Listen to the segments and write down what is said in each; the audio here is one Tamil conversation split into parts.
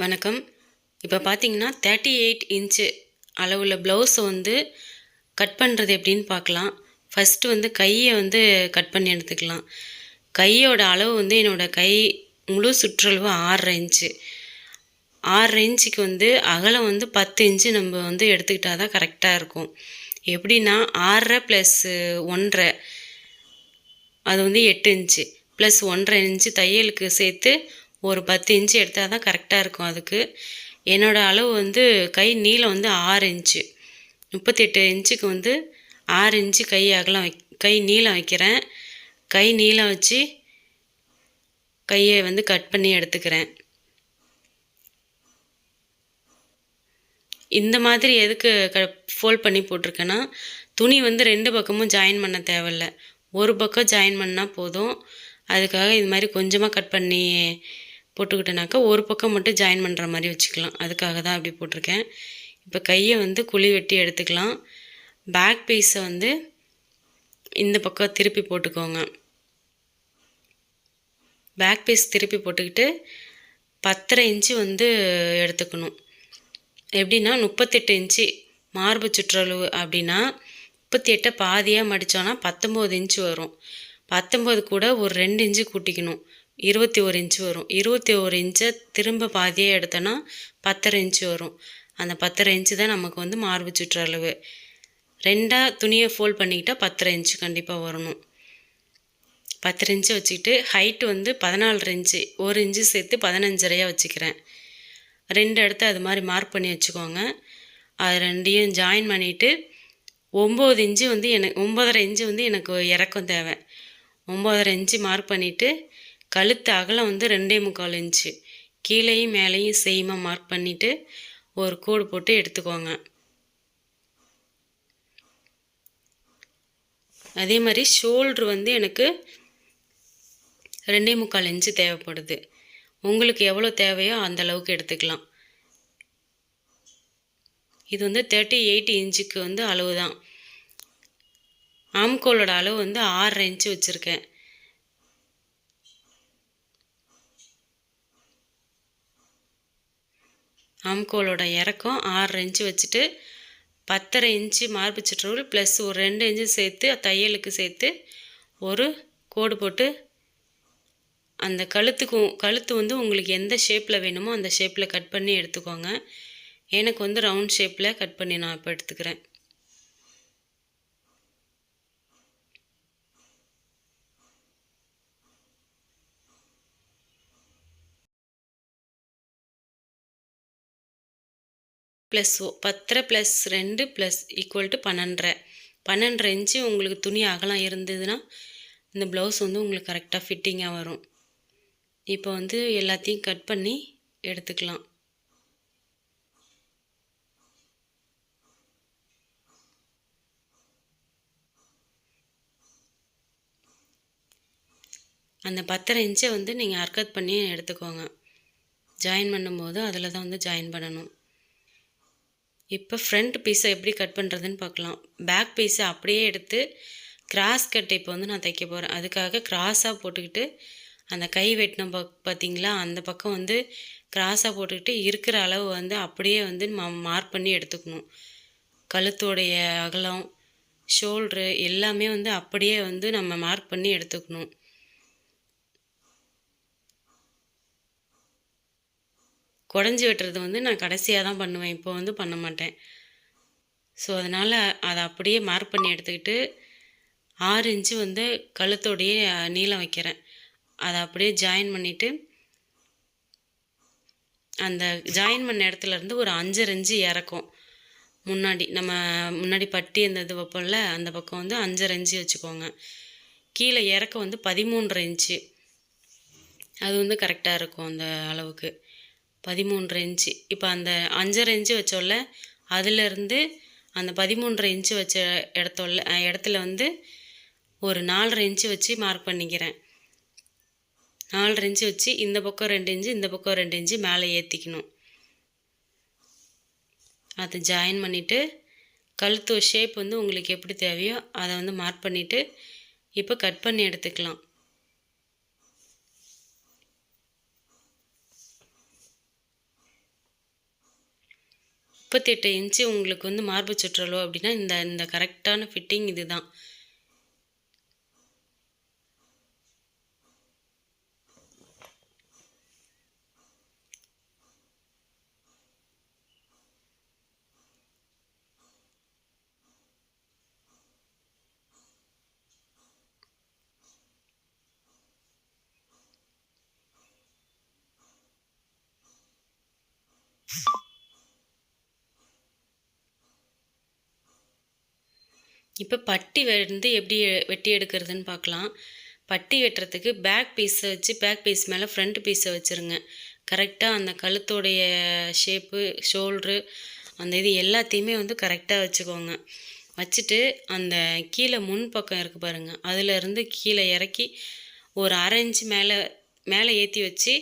வணக்கம். இப்போ பார்த்தீங்கன்னா 38 இன்ச்சு அளவுள்ள ப்ளவுஸை வந்து கட் பண்ணுறது எப்படின்னு பார்க்கலாம். ஃபஸ்ட்டு வந்து கையை வந்து கட் பண்ணி எடுத்துக்கலாம். கையோட அளவு வந்து என்னோடய கை முழு சுற்றளவு 6.5 இன்ச்சு. 6.5 இன்ச்சுக்கு வந்து அகலம் வந்து 10 இன்ச்சு நம்ம வந்து எடுத்துக்கிட்டால் தான் கரெக்டாக இருக்கும். எப்படின்னா 6.5 ப்ளஸ் 1.5 அது வந்து 8 இன்ச்சு ப்ளஸ் 1.5 இன்ச்சு தையலுக்கு சேர்த்து ஒரு 10 இன்ச்சு எடுத்தால் தான் கரெக்டாக இருக்கும். அதுக்கு என்னோடய அளவு வந்து கை நீளம் வந்து 6 இன்ச்சு. 38 இன்ச்சுக்கு வந்து 6 இன்ச்சு கை அகலம் கை நீளம் வைக்கிறேன். கை நீளம் வச்சு கையை வந்து கட் பண்ணி எடுத்துக்கிறேன். இந்த மாதிரி எதுக்கு ஃபோல்ட் பண்ணி போட்டிருக்கேன்னா, துணி வந்து 2 பக்கமும் ஜாயின் பண்ண தேவையில்ல, ஒரு பக்கம் ஜாயின் பண்ணால் போதும். அதுக்காக இது மாதிரி கொஞ்சமாக கட் பண்ணி போட்டுக்கிட்டேனாக்கா ஒரு பக்கம் மட்டும் ஜாயின் பண்ணுற மாதிரி வச்சுக்கலாம். அதுக்காக தான் அப்படி போட்டிருக்கேன். இப்போ கையை வந்து குழி வெட்டி எடுத்துக்கலாம். பேக் பீஸை வந்து இந்த பக்கம் திருப்பி போட்டுக்கோங்க. பேக் பீஸ் திருப்பி போட்டுக்கிட்டு 10.5 இன்ச்சு வந்து எடுத்துக்கணும். எப்படின்னா 38 இன்ச்சு மார்பு சுற்றளவு அப்படின்னா 38 பாதியாக மடித்தோன்னா 19 இன்ச்சு வரும். 19 கூட ஒரு 2 இன்ச்சு கூட்டிக்கணும், 21 இன்ச்சு வரும். 21 இன்ச்சை திரும்ப பாதியாக எடுத்தோன்னா 10.5 இன்ச்சு வரும். அந்த 10.5 இன்ச்சு தான் நமக்கு வந்து மார்பு சுற்றளவு. 2 துணியை ஃபோல்ட் பண்ணிக்கிட்டால் 10.5 இன்ச்சு கண்டிப்பாக வரணும். 10 இன்ச்சு வச்சுக்கிட்டு ஹைட்டு வந்து 14 இன்ச்சு, 1 இன்ச்சு சேர்த்து 15.5 வச்சுக்கிறேன். 2 இடத்த அது மாதிரி மார்க் பண்ணி வச்சுக்கோங்க. அது ரெண்டையும் ஜாயின் பண்ணிவிட்டு 9 இன்ச்சு வந்து எனக்கு 9.5 இன்ச்சு வந்து எனக்கு இறக்கம் தேவை. 9.5 இன்ச்சு மார்க் பண்ணிவிட்டு கழுத்து அகலம் வந்து 2.25 இன்ச்சு கீழேயும் மேலேயும் சேமாக மார்க் பண்ணிவிட்டு ஒரு கோடு போட்டு எடுத்துக்கோங்க. அதே மாதிரி ஷோல்ட்ரு வந்து எனக்கு 2.25 இன்ச்சு தேவைப்படுது. உங்களுக்கு எவ்வளோ தேவையோ அந்த அளவுக்கு எடுத்துக்கலாம். இது வந்து 38 இன்ச்சுக்கு வந்து அளவு தான். ஆம்கோலோட அளவு வந்து 6.5 இன்ச்சு வச்சுருக்கேன். ஆம்கோலோட இறக்கம் 6.5 இன்ச்சு வச்சுட்டு 10.5 இன்ச்சு மார்பு சுற்றளவு ப்ளஸ் ஒரு 2 இன்ச்சு சேர்த்து தையலுக்கு சேர்த்து ஒரு கோடு போட்டு அந்த கழுத்து வந்து உங்களுக்கு எந்த ஷேப்பில் வேணுமோ அந்த ஷேப்பில் கட் பண்ணி எடுத்துக்கோங்க. எனக்கு வந்து ரவுண்ட் ஷேப்பில் கட் பண்ணி நான் இப்போ எடுத்துக்கிறேன். Plus 10 plus 2 plus equal to 12.5 inch உங்களுக்கு துணி அகலம் இருந்ததுன்னா இந்த ப்ளவுஸ் வந்து உங்களுக்கு கரெக்டாக ஃபிட்டிங்காக வரும். இப்போ வந்து எல்லாத்தையும் கட் பண்ணி எடுத்துக்கலாம். அந்த 10.5 இன்ச்சை வந்து நீங்கள் அர்க்கத் பண்ணி எடுத்துக்கோங்க. ஜாயின் பண்ணும்போது அதில் தான் வந்து ஜாயின் பண்ணணும். இப்போ ஃப்ரண்ட் பீஸை எப்படி கட் பண்ணுறதுன்னு பார்க்கலாம். பேக் பீஸை அப்படியே எடுத்து கிராஸ் கட் இப்போ வந்து நான் தைக்க போகிறேன். அதுக்காக கிராஸாக போட்டுக்கிட்டு அந்த கை வெட்டின பார்த்தீங்களா, அந்த பக்கம் வந்து கிராஸாக போட்டுக்கிட்டு இருக்கிற அளவு வந்து அப்படியே வந்து மார்க் பண்ணி எடுத்துக்கணும். கழுத்தோடைய அகலம், ஷோல்ட்ரு எல்லாமே வந்து அப்படியே வந்து நம்ம மார்க் பண்ணி எடுத்துக்கணும். குடஞ்சி வெட்டுறது வந்து நான் கடைசியாக தான் பண்ணுவேன், இப்போ வந்து பண்ண மாட்டேன். ஸோ அதனால் அதை அப்படியே மார்க் பண்ணி எடுத்துக்கிட்டு 6 இன்ச்சு வந்து கழுத்தோடைய நீளம் வைக்கிறேன். அதை அப்படியே ஜாயின் பண்ணிவிட்டு அந்த ஜாயின் பண்ண இடத்துலேருந்து ஒரு 5.5 இன்ச்சு இறக்கும். முன்னாடி பட்டி அந்த இது வைப்போம்ல, அந்த பக்கம் வந்து 5.5 இன்ச்சு வச்சுக்கோங்க. கீழே இறக்கம் வந்து 13.5 இன்ச்சு. அது வந்து கரெக்டாக இருக்கும் அந்த அளவுக்கு. 13.5 இன்ச்சு. இப்போ அந்த 5.5 இன்ச்சு வச்சோல்ல, அதிலேருந்து அந்த 13.5 இன்ச்சு வச்ச இடத்துல வந்து ஒரு 4.5 இன்ச்சு வச்சு மார்க் பண்ணிக்கிறேன். 4.5 இன்ச்சு வச்சு இந்த பக்கம் 2 இன்ச்சு, இந்த பக்கம் 2 இன்ச்சு மேலே ஏற்றிக்கணும். அதை ஜாயின் பண்ணிவிட்டு கழுத்து ஷேப் வந்து உங்களுக்கு எப்படி தேவையோ அதை வந்து மார்க் பண்ணிவிட்டு இப்போ கட் பண்ணி எடுத்துக்கலாம். 38 இன்ச்சு உங்களுக்கு வந்து மார்பு சுற்றளவு அப்படின்னா இந்த கரெக்டான ஃபிட்டிங் இது தான். இப்போ பட்டி வந்து எப்படி வெட்டி எடுக்கிறதுன்னு பார்க்கலாம். பட்டி வெட்டுறதுக்கு பேக் பீஸை வச்சு பேக் பீஸ் மேலே ஃப்ரண்ட் பீஸை வச்சுருங்க. கரெக்டாக அந்த கழுத்தோடைய ஷேப்பு, ஷோல்ட்ரு, அந்த இது எல்லாத்தையுமே வந்து கரெக்டாக வச்சுக்கோங்க. வச்சுட்டு அந்த கீழே முன் பக்கம் இருக்குது பாருங்கள், அதிலேருந்து கீழே இறக்கி ஒரு 1/2 இன்ச்சு மேலே ஏற்றி வச்சு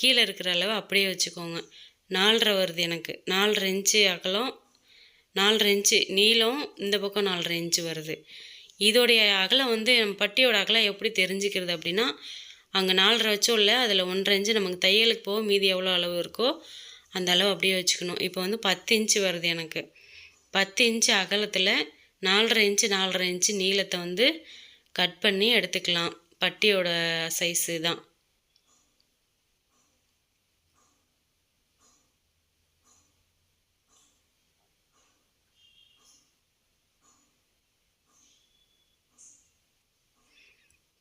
கீழே இருக்கிற அளவு அப்படியே வச்சுக்கோங்க. 4.5 வருது எனக்கு. 4.5 இன்ச்சு அகலம், 4.5 இன்ச்சு நீளம், இந்த பக்கம் 4.5 இன்ச்சு வருது. இதோடைய அகலம் வந்து நம்ம பட்டியோட அகலம் எப்படி தெரிஞ்சுக்கிறது அப்படின்னா, அங்கே 4.5 வச்சோம் இல்லை, அதில் 1.5 இன்ச்சு நமக்கு தையலுக்கு போக மீதி எவ்வளோ அளவு இருக்கோ அந்த அளவு அப்படியே வச்சுக்கணும். இப்போ வந்து 10 இன்ச்சு வருது எனக்கு. 10 இன்ச்சு அகலத்தில் 4.5 இன்ச்சு நீளத்தை வந்து கட் பண்ணி எடுத்துக்கலாம். பட்டியோட சைஸு தான்.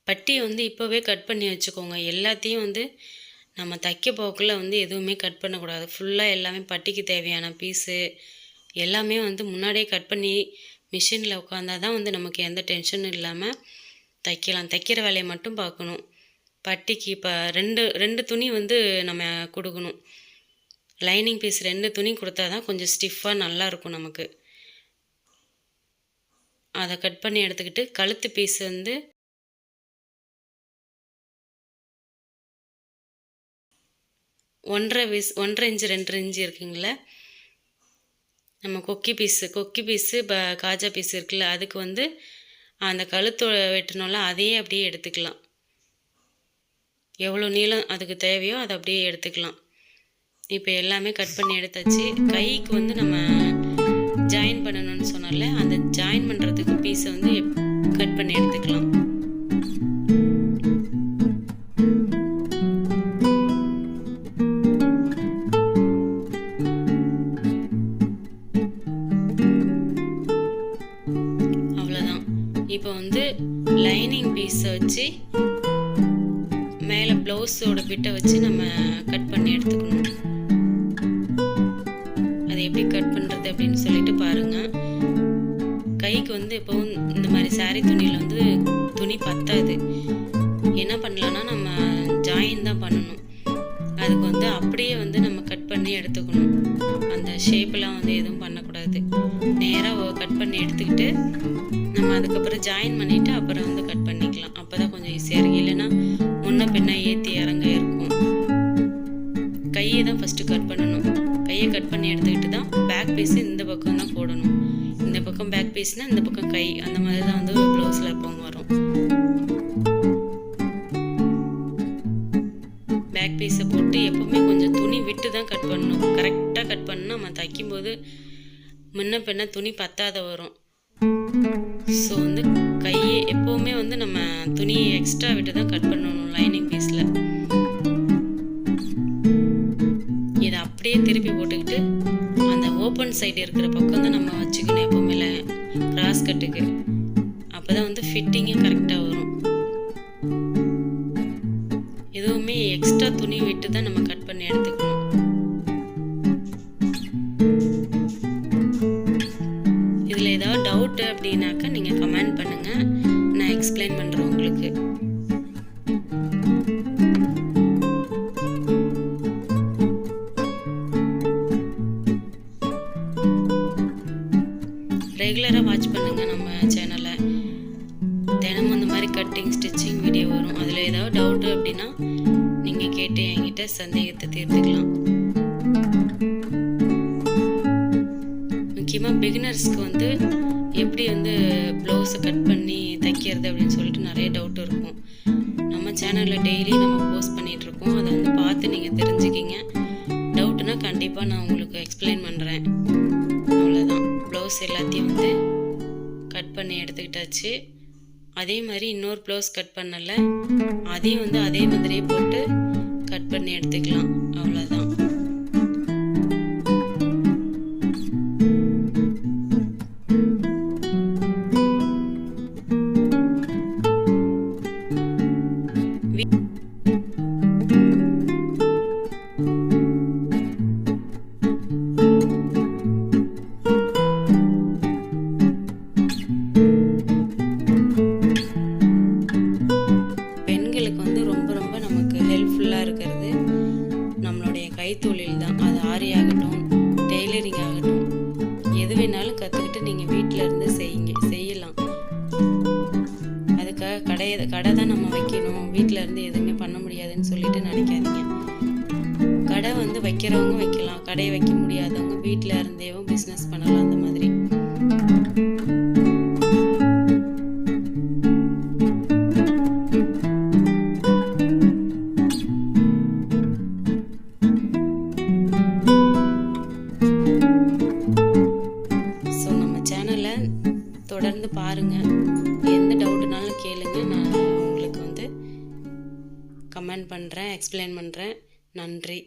பட்டியை வந்து இப்போவே கட் பண்ணி வச்சுக்கோங்க. எல்லாத்தையும் வந்து நம்ம தைக்க போக்குள்ள வந்து எதுவுமே கட் பண்ணக்கூடாது. ஃபுல்லாக எல்லாமே பட்டிக்கு தேவையான பீஸு எல்லாமே வந்து முன்னாடியே கட் பண்ணி மிஷினில் உட்காந்தா தான் வந்து நமக்கு எந்த டென்ஷனும் இல்லாமல் தைக்கலாம். தைக்கிற வேலையை மட்டும் பார்க்கணும். பட்டிக்கு இப்போ ரெண்டு துணி வந்து நம்ம கொடுக்கணும். லைனிங் பீஸ் 2 துணி கொடுத்தா தான் கொஞ்சம் ஸ்டிஃபாக நல்லாயிருக்கும் நமக்கு. அதை கட் பண்ணி எடுத்துக்கிட்டு கழுத்து பீஸ் வந்து 1.5 இன்ச்சு 2 இன்ச்சு இருக்குங்கள, நம்ம கொக்கி பீஸு காஜா பீஸ் இருக்குல்ல, அதுக்கு வந்து அந்த கழுத்தோட வெட்டணும்ல அதையே அப்படியே எடுத்துக்கலாம். எவ்வளோ நீளம் அதுக்கு தேவையோ அதை அப்படியே எடுத்துக்கலாம். இப்போ எல்லாமே கட் பண்ணி எடுத்தாச்சு. கைக்கு வந்து நம்ம ஜாயின் பண்ணணும்னு சொன்னால அந்த ஜாயின் பண்ணுறதுக்கு பீஸை வந்து கட் பண்ணி எடுத்துக்கலாம். இப்போ வந்து லைனிங் பீஸை வச்சு மேலே ப்ளவுஸோட பிட்டை வச்சு நம்ம கட் பண்ணி எடுத்துக்கணும். அது எப்படி கட் பண்ணுறது அப்படின்னு சொல்லிட்டு பாருங்கள். கைக்கு வந்து எப்போவும் இந்த மாதிரி சாரீ துணியில் வந்து துணி பத்தாது. என்ன பண்ணலான்னா நம்ம ஜாயின் தான் பண்ணணும். அதுக்கு வந்து அப்படியே வந்து நம்ம கட் பண்ணி எடுத்துக்கணும். அந்த ஷேப்பெலாம் வந்து எதுவும் பண்ணக்கூடாது. நேராக கட் பண்ணி எடுத்துக்கிட்டு நம்ம அதுக்கப்புறம் ஜாயின் பண்ணிவிட்டு அப்புறம் வந்து கட் பண்ணிக்கலாம். அப்போ தான் கொஞ்சம் ஈஸியாக இருக்குது. இல்லைன்னா முன்ன பின்ன ஏற்றி இறங்க இருக்கும். கையை தான் ஃபஸ்ட்டு கட் பண்ணணும். கையை கட் பண்ணி எடுத்துக்கிட்டு தான் பேக் பீஸு இந்த பக்கம் தான் போடணும். இந்த பக்கம் பேக் பீஸ்னால் இந்த பக்கம் கை, அந்த மாதிரி தான் வந்து ப்ளவுஸில் எப்பவும் வரும். பேக் பீஸை போட்டு எப்போவுமே கொஞ்சம் துணி விட்டு தான் கட் பண்ணணும். கரெக்டாக கட் பண்ணால் நம்ம தைக்கும்போது முன்ன பின்ன துணி பத்தாத வரும். ஸோ வந்து கையை எப்போவுமே வந்து நம்ம துணியை எக்ஸ்ட்ரா விட்டு தான் கட் பண்ணணும் லைனிங் பீஸில். இதை அப்படியே திருப்பி போட்டுக்கிட்டு அந்த ஓப்பன் சைடு இருக்கிற பக்கம் தான் நம்ம வச்சுக்கணும் எப்போவுமே கிராஸ் கட்டுக்கு. அப்போ தான் வந்து ஃபிட்டிங்கும் கரெக்டாக வரும். எதுவுமே எக்ஸ்ட்ரா துணி விட்டு தான் நம்ம கட் பண்ணி எடுத்துக்கணும். இதில் ஏதாவது டவுட்டு அப்படின்னாக்கா நீங்கள் கமெண்ட் பண்ணுங்கள், நான் எக்ஸ்பிளைன் பண்ணுறேன் உங்களுக்கு. ரெகுலராக வாட்ச் பண்ணுங்கள் நம்ம சேனலை. தினமும் இந்த மாதிரி கட்டிங் ஸ்டிச்சிங் வீடியோ வரும். அதில் ஏதாவது டவுட்டு அப்படின்னா நீங்கள் கேட்டு என்கிட்ட சந்தேகத்தை தீர்த்துக்கலாம். முக்கியமாக பிகினர்ஸ்க்கு வந்து எப்படி வந்து ப்ளவுஸை கட் பண்ணி தைக்கிறது அப்படின்னு சொல்லிட்டு நிறைய டவுட் இருக்கும். நம்ம சேனலில் டெய்லி நம்ம போஸ்ட் பண்ணிகிட்ருக்கோம். அதை வந்து பார்த்து நீங்கள் தெரிஞ்சுக்கிங்க. டவுட்டுனா கண்டிப்பாக நான் உங்களுக்கு எக்ஸ்பிளைன் பண்ணுறேன். ப்ளவுஸ் எல்லாத்தையும் வந்து கட் பண்ணி எடுத்துக்கிட்டாச்சு. அதே மாதிரி இன்னொரு ப்ளவுஸ் கட் பண்ணல, அதையும் வந்து அதே மாதிரியே போட்டு கட் பண்ணி எடுத்துக்கலாம். அவ்வளோதான். பெண்களுக்கு வந்து ரொம்ப ரொம்ப நமக்கு ஹெல்ப்ஃபுல்லாக இருக்கிறது நம்மளுடைய கைத்தொழில் தான். அது ஆரி ஆகட்டும், டெய்லரிங் ஆகட்டும், எது வேணாலும் கற்றுக்கிட்டு நீங்கள் வீட்டில் இருந்து செய்யலாம். அதுக்காக கடை தான் நம்ம வைக்கணும், வீட்டில் இருந்து எதுவுமே பண்ண முடியாதுன்னு சொல்லிட்டு நினைக்காதீங்க. கடை வந்து வைக்கிறவங்க வைக்கலாம், கடையை வைக்க முடியாதவங்க வீட்டில் இருந்தேவும் பிஸ்னஸ் பண்ணலாம். அந்த மாதிரி தொடர்ந்து பாருங்கள். எந்த டவுட்னாலும் கேளுங்க, நான் உங்களுக்கு வந்து கமெண்ட் பண்ணுறேன், எக்ஸ்பிளைன் பண்ணுறேன். நன்றி.